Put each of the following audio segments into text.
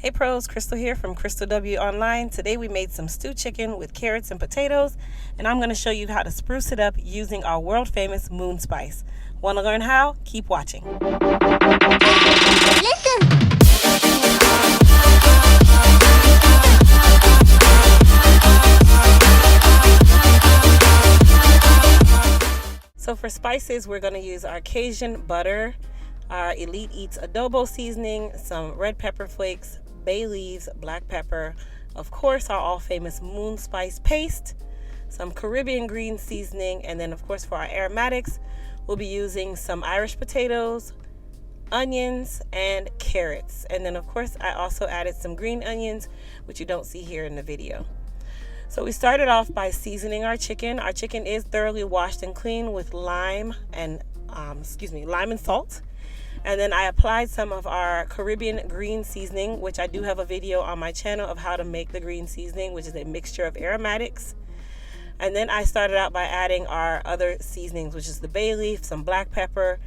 Hey pros, Crystal here from Crystal W Online. Today we made some stewed chicken with carrots and potatoes, and I'm going to show you how to spruce it up using our world famous moon spice. Want to learn how? Keep watching. Listen. So for spices, we're going to use our Cajun butter, our Elite Eats adobo seasoning, some red pepper flakes, bay leaves, black pepper, of course our all famous moon spice paste, some Caribbean green seasoning, and then of course for our aromatics we'll be using some Irish potatoes, onions, and carrots. And then of course I also added some green onions, which you don't see here in the video. So we started off by seasoning our chicken. Our chicken is thoroughly washed and cleaned with lime and salt. And then I applied some of our Caribbean green seasoning, which I do have a video on my channel of how to make the green seasoning, which is a mixture of aromatics. And then I started out by adding our other seasonings, which is the bay leaf, some black pepper.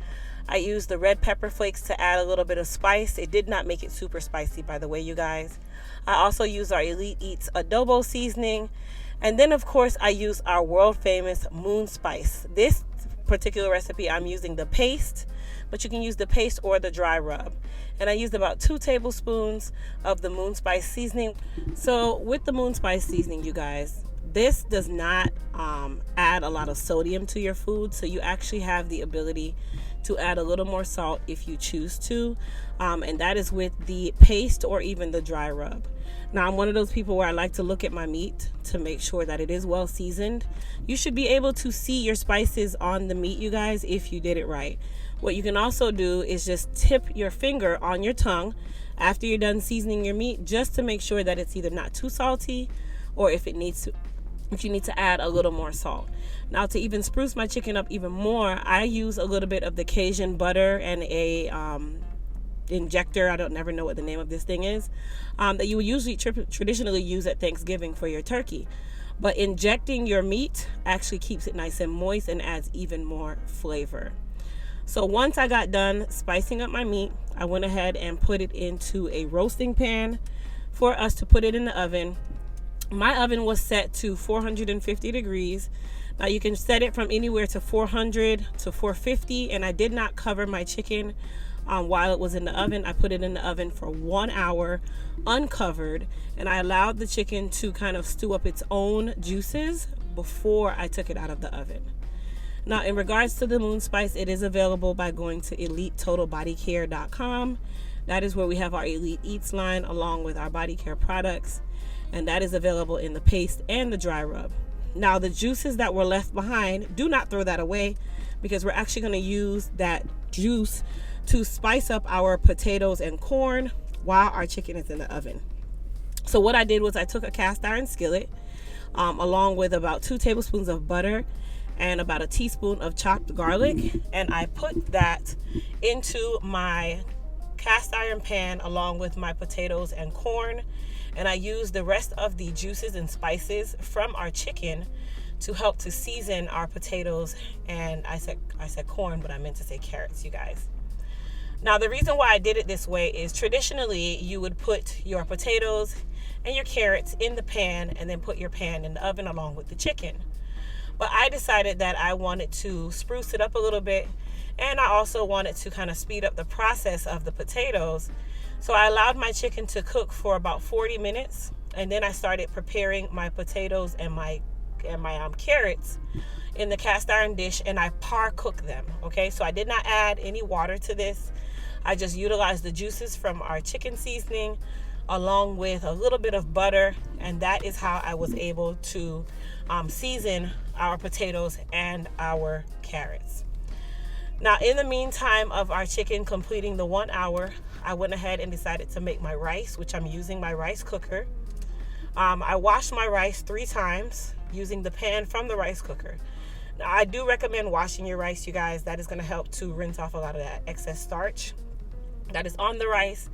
I used the red pepper flakes to add a little bit of spice. It did not make it super spicy, by the way, you guys. I also used our Elite Eats adobo seasoning. And then, of course, I use our world famous moon spice. This particular recipe, I'm using the paste, but you can use the paste or the dry rub. And I used about 2 tablespoons of the moon spice seasoning. So with the moon spice seasoning, you guys, this does not add a lot of sodium to your food. So you actually have the ability to add a little more salt if you choose to. And that is with the paste or even the dry rub. Now, I'm one of those people where I like to look at my meat to make sure that it is well seasoned. You should be able to see your spices on the meat, you guys, if you did it right. What you can also do is just tip your finger on your tongue after you're done seasoning your meat, just to make sure that it's either not too salty or if you need to add a little more salt. Now, to even spruce my chicken up even more, I use a little bit of the Cajun butter and a injector, I don't never know what the name of this thing is, that you would usually traditionally use at Thanksgiving for your turkey. But injecting your meat actually keeps it nice and moist and adds even more flavor. So once I got done spicing up my meat, I went ahead and put it into a roasting pan for us to put it in the oven. My oven was set to 450 degrees. Now you can set it from anywhere to 400 to 450, and I did not cover my chicken while it was in the oven. I put it in the oven for 1 hour uncovered, and I allowed the chicken to kind of stew up its own juices before I took it out of the oven. Now, in regards to the moon spice, it is available by going to EliteTotalBodyCare.com. That is where we have our Elite Eats line along with our body care products, and that is available in the paste and the dry rub. Now, the juices that were left behind, do not throw that away, because we're actually going to use that juice to spice up our potatoes and corn while our chicken is in the oven. So what I did was I took a cast iron skillet along with about 2 tablespoons of butter and about a teaspoon of chopped garlic, and I put that into my cast iron pan along with my potatoes and corn, and I used the rest of the juices and spices from our chicken to help to season our potatoes, and I said corn, but I meant to say carrots, you guys. Now, the reason why I did it this way is traditionally you would put your potatoes and your carrots in the pan and then put your pan in the oven along with the chicken. But I decided that I wanted to spruce it up a little bit, and I also wanted to kind of speed up the process of the potatoes. So I allowed my chicken to cook for about 40 minutes, and then I started preparing my potatoes and my carrots in the cast iron dish, and I par cooked them. Okay, so I did not add any water to this. I just utilized the juices from our chicken seasoning along with a little bit of butter, and that is how I was able to season our potatoes and our carrots. Now, in the meantime of our chicken completing the 1 hour, I went ahead and decided to make my rice, which I'm using my rice cooker. I washed my rice 3 times using the pan from the rice cooker. Now, I do recommend washing your rice, you guys. That is going to help to rinse off a lot of that excess starch that is on the rice,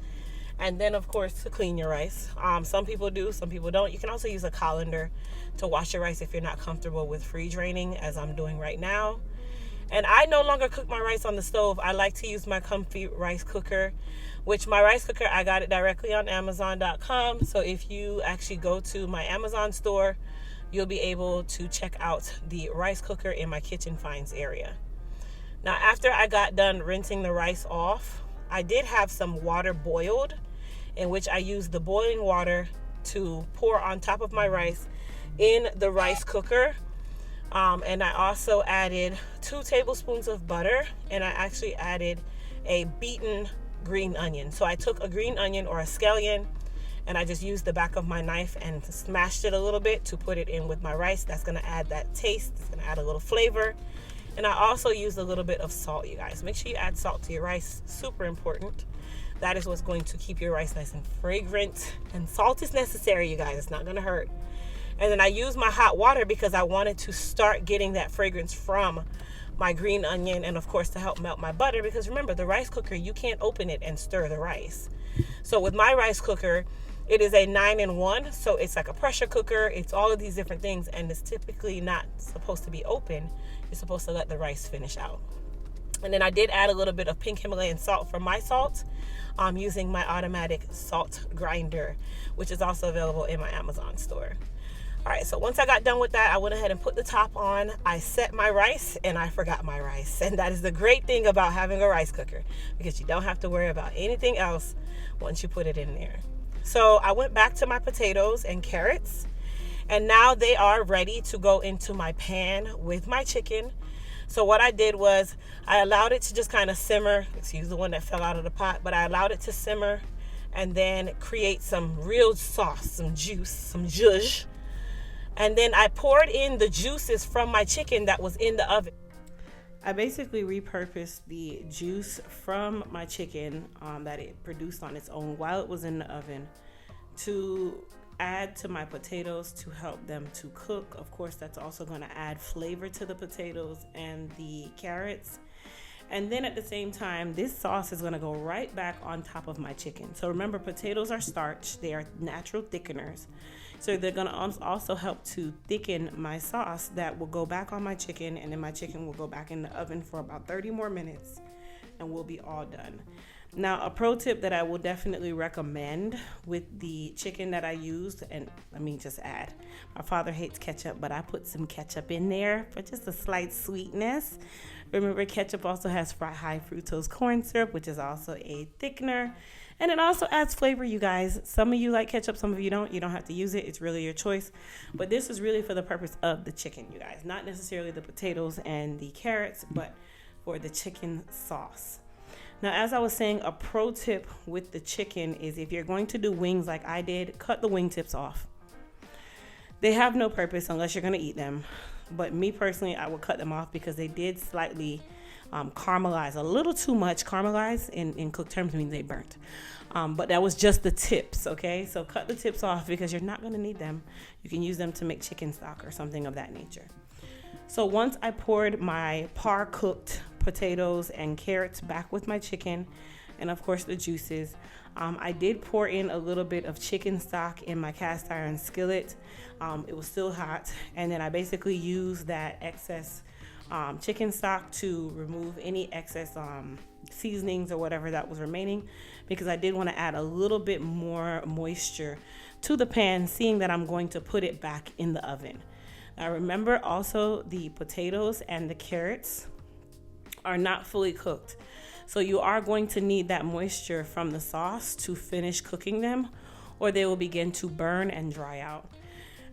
and then of course to clean your rice. Some people do, some people don't. You can also use a colander to wash your rice if you're not comfortable with free draining, as I'm doing right now. And I no longer cook my rice on the stove. I like to use my comfy rice cooker, which my rice cooker, I got it directly on Amazon.com. So if you actually go to my Amazon store, you'll be able to check out the rice cooker in my kitchen finds area. Now, after I got done rinsing the rice off, I did have some water boiled, in which I used the boiling water to pour on top of my rice in the rice cooker. And I also added 2 tablespoons of butter, and I actually added a beaten green onion. So I took a green onion or a scallion, and I just used the back of my knife and smashed it a little bit to put it in with my rice. That's going to add that taste. It's going to add a little flavor. And I also used a little bit of salt, you guys. Make sure you add salt to your rice. Super important. That is what's going to keep your rice nice and fragrant. And salt is necessary, you guys. It's not going to hurt. And then I used my hot water because I wanted to start getting that fragrance from my green onion, and of course to help melt my butter, because remember, the rice cooker, you can't open it and stir the rice. So with my rice cooker, it is a 9-in-1, so it's like a pressure cooker. It's all of these different things, and it's typically not supposed to be open. You're supposed to let the rice finish out. And then I did add a little bit of pink Himalayan salt for my salt, using my automatic salt grinder, which is also available in my Amazon store. All right, so once I got done with that, I went ahead and put the top on. I set my rice, and I forgot my rice. And that is the great thing about having a rice cooker, because you don't have to worry about anything else once you put it in there. So I went back to my potatoes and carrots, and now they are ready to go into my pan with my chicken. So what I did was I allowed it to just kind of simmer. Excuse the one that fell out of the pot, but I allowed it to simmer and then create some real sauce, some juice, some zhuzh. And then I poured in the juices from my chicken that was in the oven. I basically repurposed the juice from my chicken that it produced on its own while it was in the oven to add to my potatoes to help them to cook. Of course, that's also going to add flavor to the potatoes and the carrots. And then at the same time, this sauce is going to go right back on top of my chicken. So remember, potatoes are starch. They are natural thickeners. So they're going to also help to thicken my sauce that will go back on my chicken. And then my chicken will go back in the oven for about 30 more minutes and we'll be all done. Now, a pro tip that I will definitely recommend with the chicken that I used, and let me just add, my father hates ketchup, but I put some ketchup in there for just a slight sweetness. Remember, ketchup also has high fructose corn syrup, which is also a thickener, and it also adds flavor, you guys. Some of you like ketchup, some of you don't. You don't have to use it. It's really your choice. But this is really for the purpose of the chicken, you guys. Not necessarily the potatoes and the carrots, but for the chicken sauce. Now, as I was saying, a pro tip with the chicken is if you're going to do wings like I did, cut the wing tips off. They have no purpose unless you're going to eat them. But me personally, I would cut them off because they did slightly caramelize, a little too much. Caramelize in cook terms means they burnt. But that was just the tips, okay? So cut the tips off because you're not going to need them. You can use them to make chicken stock or something of that nature. So once I poured my par cooked potatoes and carrots back with my chicken, and of course the juices, I did pour in a little bit of chicken stock in my cast iron skillet. It was still hot, and then I basically used that excess chicken stock to remove any excess seasonings or whatever that was remaining, because I did want to add a little bit more moisture to the pan, seeing that I'm going to put it back in the oven. Now remember also, the potatoes and the carrots are not fully cooked. So you are going to need that moisture from the sauce to finish cooking them, or they will begin to burn and dry out.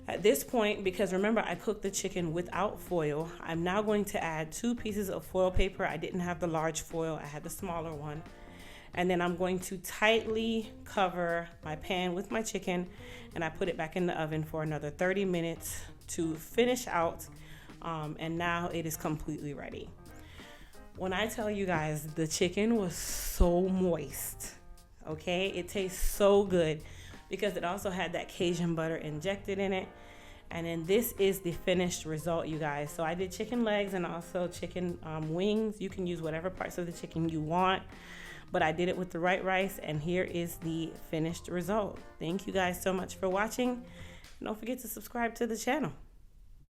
At this point, because remember I cooked the chicken without foil, I'm now going to add 2 pieces of foil paper. I didn't have the large foil, I had the smaller one. And then I'm going to tightly cover my pan with my chicken, and I put it back in the oven for another 30 minutes to finish out, and now it is completely ready. When I tell you guys, the chicken was so moist, okay? It tastes so good because it also had that Cajun butter injected in it. And then this is the finished result, you guys. So I did chicken legs and also chicken wings. You can use whatever parts of the chicken you want, but I did it with the right rice, and here is the finished result. Thank you guys so much for watching. Don't forget to subscribe to the channel.